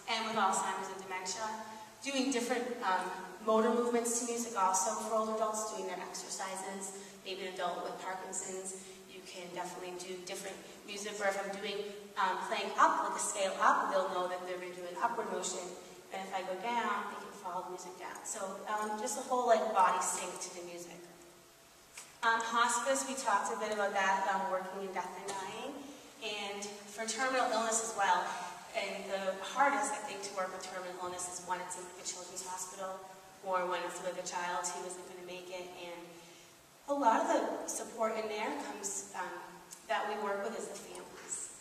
and with Alzheimer's and dementia. Doing different motor movements to music also for older adults, doing their exercises. Maybe an adult with Parkinson's, you can definitely do different music where if I'm doing, playing up, like a scale up, they'll know that they're going to do an upward motion, and if I go down, they can follow the music down. So just a whole like body sync to the music. Hospice, we talked a bit about that, working in death and dying, and for terminal illness as well. And the hardest, I think, to work with terminal illness is when it's in like a children's hospital, or when it's with a child who isn't going to make it. And a lot of the support in there comes that we work with is the families,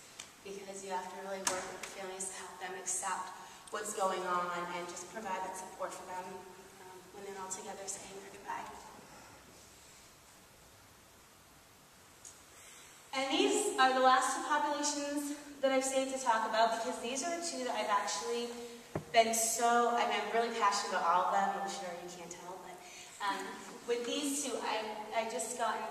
because you have to really work with the families to help them accept what's going on and just provide that support for them when they're all together saying their goodbye. And these are the last two populations that I've saved to talk about, because these are the two that I've actually been so, I mean, I'm really passionate about all of them. I'm sure you can't tell, but with these two, I've just gotten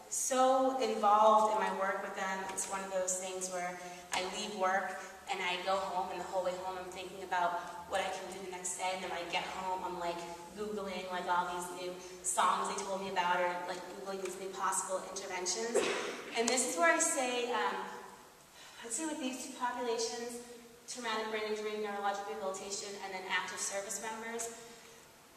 so involved in my work with them. It's one of those things where I leave work and I go home, and the whole way home I'm thinking about what I can do the next day, and then when I get home I'm like Googling like all these new songs they told me about, or like Googling these new possible interventions. And this is where I say, I'd say with these two populations, traumatic brain injury, neurologic rehabilitation, and then active service members,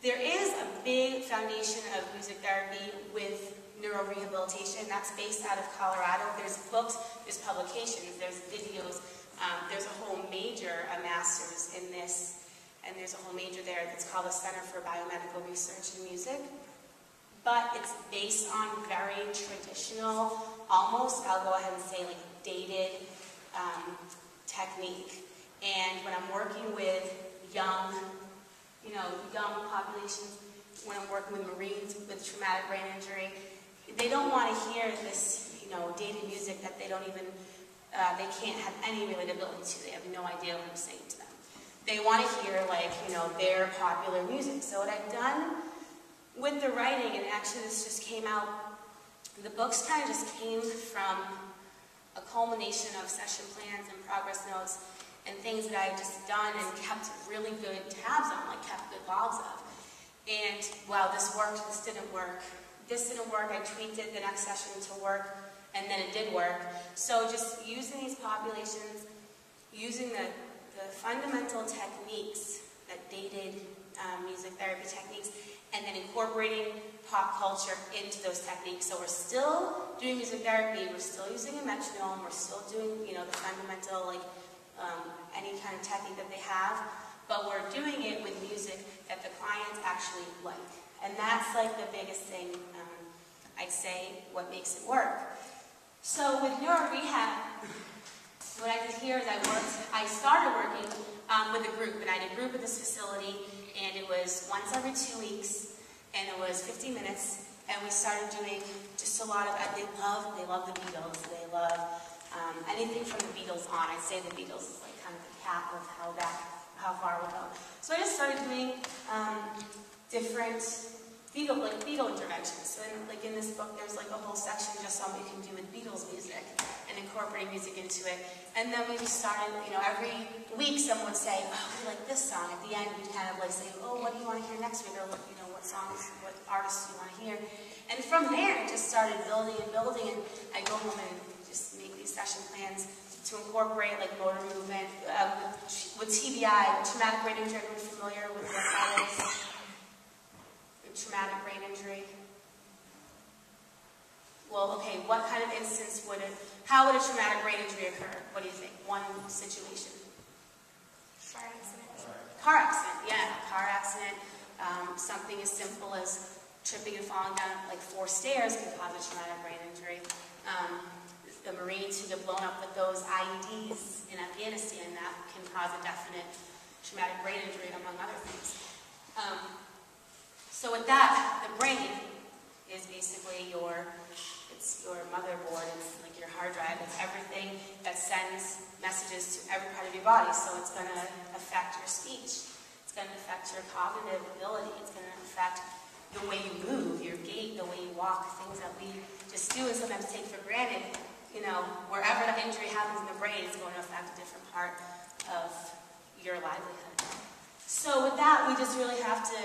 there is a big foundation of music therapy with neurorehabilitation. That's based out of Colorado. There's books, there's publications, there's videos, there's a whole major, a master's in this, and there's a whole major there that's called the Center for Biomedical Research in Music. But it's based on very traditional, almost, I'll go ahead and say, like dated technique. And when I'm working with young populations, when I'm working with Marines with traumatic brain injury, they don't want to hear this, dated music that they don't even, they can't have any relatability to. They have no idea what I'm saying to them. They want to hear, like, their popular music. So what I've done with the writing, and actually this just came out, the books kind of just came from a culmination of session plans and progress notes and things that I've just done and kept really good tabs on, like kept good logs of. And wow, this worked, this didn't work. This didn't work, I tweaked it the next session to work, and then it did work. So just using these populations, using the fundamental techniques, that dated music therapy techniques, and then incorporating pop culture into those techniques. So we're still doing music therapy, we're still using a metronome, we're still doing, the fundamental, like, any kind of technique that they have, but we're doing it with music that the clients actually like. And that's like the biggest thing, I'd say, what makes it work. So with neuro rehab, what I did here is I started working with a group, and I did a group at this facility, and it was once every 2 weeks, and it was 50 minutes, and we started doing just a lot of, they love the Beatles, they love anything from the Beatles on. I'd say the Beatles is like kind of the cap of how far we'll go. So I just started doing different Beatle interventions. So in this book, there's like a whole section just on what you can do with Beatles music and incorporating music into it. And then we just started, every week someone would say, oh, we like this song. At the end, we'd kind of like say, oh, what do you want to hear next week? Or, what songs, what artists do you want to hear? And from there, it just started building and building. And I go home and just make these session plans to incorporate like motor movement with TBI, traumatic brain injury. Are you familiar with what that is? Traumatic brain injury. Well, okay, what kind of instance how would a traumatic brain injury occur? What do you think? One situation. Car accident. Car accident, yeah, car accident. Something as simple as tripping and falling down like 4 stairs can cause a traumatic brain injury. The Marines who get blown up with those IEDs in Afghanistan, that can cause a definite traumatic brain injury, among other things. So with that, the brain is basically your motherboard, it's like your hard drive, it's everything that sends messages to every part of your body. So it's going to affect your speech, it's going to affect your cognitive ability, it's going to affect the way you move, your gait, the way you walk, things that we just do and sometimes take for granted. Wherever the injury happens in the brain, it's going to affect a different part of your livelihood. So with that, we just really have to,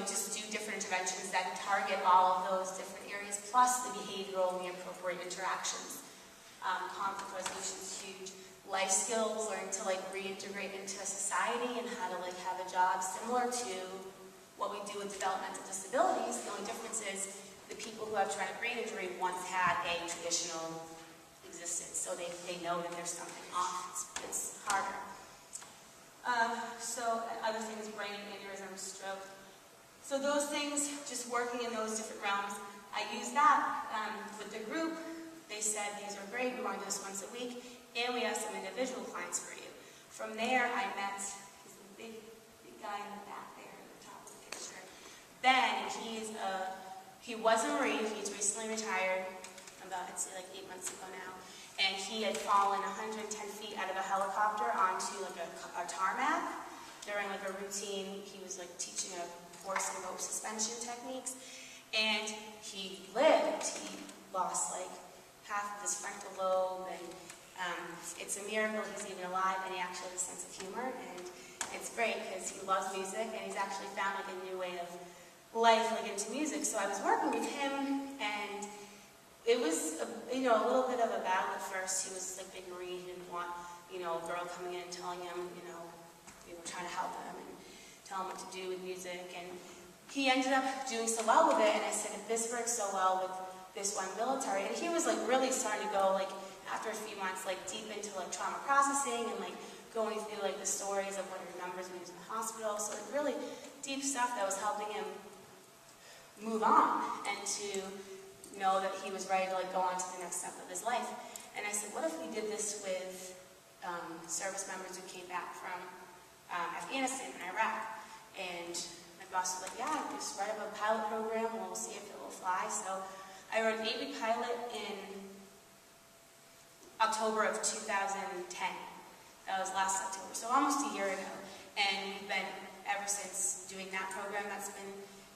just do different interventions that target all of those different areas, plus the behavioral and the appropriate interactions. Conflict resolution is huge. Life skills, learning to reintegrate into society and how to have a job similar to what we do with developmental disabilities. The only difference is the people who have traumatic brain injury once had a traditional existence, so they know that there's something off. It's harder. So other things, brain aneurysm, stroke. So those things, just working in those different realms, I use that with the group. They said these are great, we want to do this once a week, and we have some individual clients for you. From there, I met, he's the big guy in the back there at the top of the picture. Ben, he was a Marine, he's recently retired, about, I'd say 8 months ago now, and he had fallen 110 feet out of a helicopter onto a tarmac during a routine. He was teaching a course in rope suspension techniques, and he lived. He lost half of his frontal lobe, and it's a miracle he's even alive, and he actually has a sense of humor, and it's great because he loves music, and he's actually found a new way of life into music. So I was working with him, and it was a little bit of a battle at first. He was big Marine, he didn't want a girl coming in and telling him trying to help him and tell him what to do with music, and he ended up doing so well with it. And I said, if this works so well with this one military, and he was really starting to go after a few months deep into trauma processing and going through the stories of what he remembers when he was in the hospital. So really deep stuff that was helping him move on and to know that he was ready to go on to the next step of his life. And I said, what if we did this with service members who came back from Afghanistan and Iraq? And my boss was like, yeah, just write up a pilot program, we'll see if it will fly. So I wrote an 8-week pilot in October of 2010. That was last October, so almost a year ago. And we've been, ever since, doing that program. That's been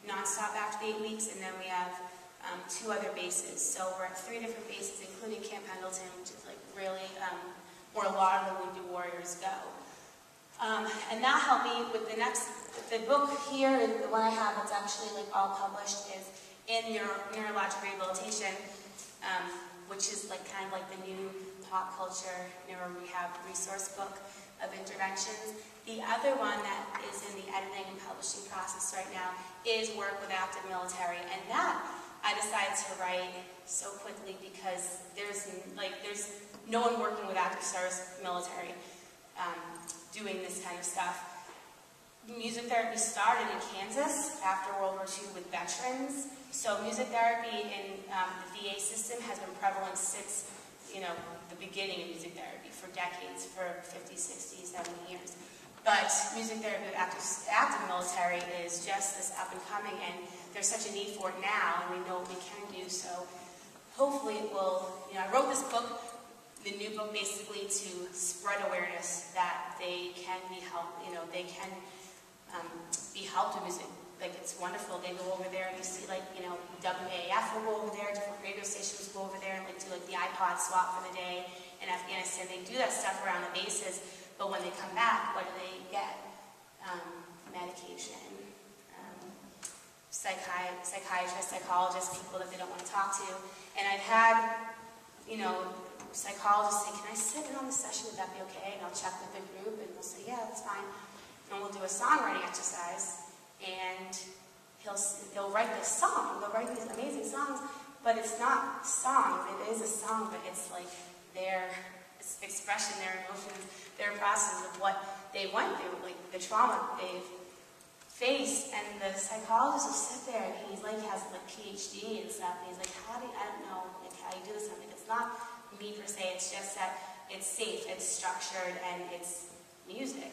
nonstop after the 8 weeks, and then we have 2 other bases. So we're at 3 different bases, including Camp Pendleton, which is really where a lot of the wounded warriors go. And that helped me with the book here, the one I have that's actually all published, is in Neurologic Rehabilitation, which is kind of the new pop culture neuro rehab resource book of interventions. The other one that is in the editing and publishing process right now is Work with Active Military, and that I decided to write so quickly because there's no one working with active service military doing this kind of stuff. Music therapy started in Kansas after World War II with veterans. So music therapy in the VA system has been prevalent since the beginning of music therapy for decades, for 50, 60, 70 years. But music therapy with active military is just this up and coming, and there's such a need for it now, and we know what we can do. So hopefully it will, I wrote this book, the new book, basically to spread awareness that they can be helped, they can be helped with music. It's wonderful. They go over there and you see WAF will go over there, different radio stations will go over there and do the iPod swap for the day. In Afghanistan, they do that stuff around the bases, but when they come back, what do they get? Medication, psychiatrists, psychologists, people that they don't want to talk to. And I've had, psychologists say, can I sit in on the session, would that be okay? And I'll check with the group and they'll say, yeah, that's fine. And we'll do a songwriting exercise, and he'll write this song. They'll write these amazing songs, but it's not songs. It is a song, but it's their expression, their emotions, their process of what they went through, the trauma they've faced. And the psychologist will sit there, and he's has PhD and stuff, and he's I don't know how you do this. It's not me per se. It's just that it's safe, it's structured, and it's music.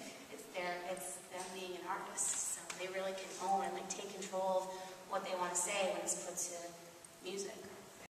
It's them being an artist. So they really can own and take control of what they want to say when it's put to music.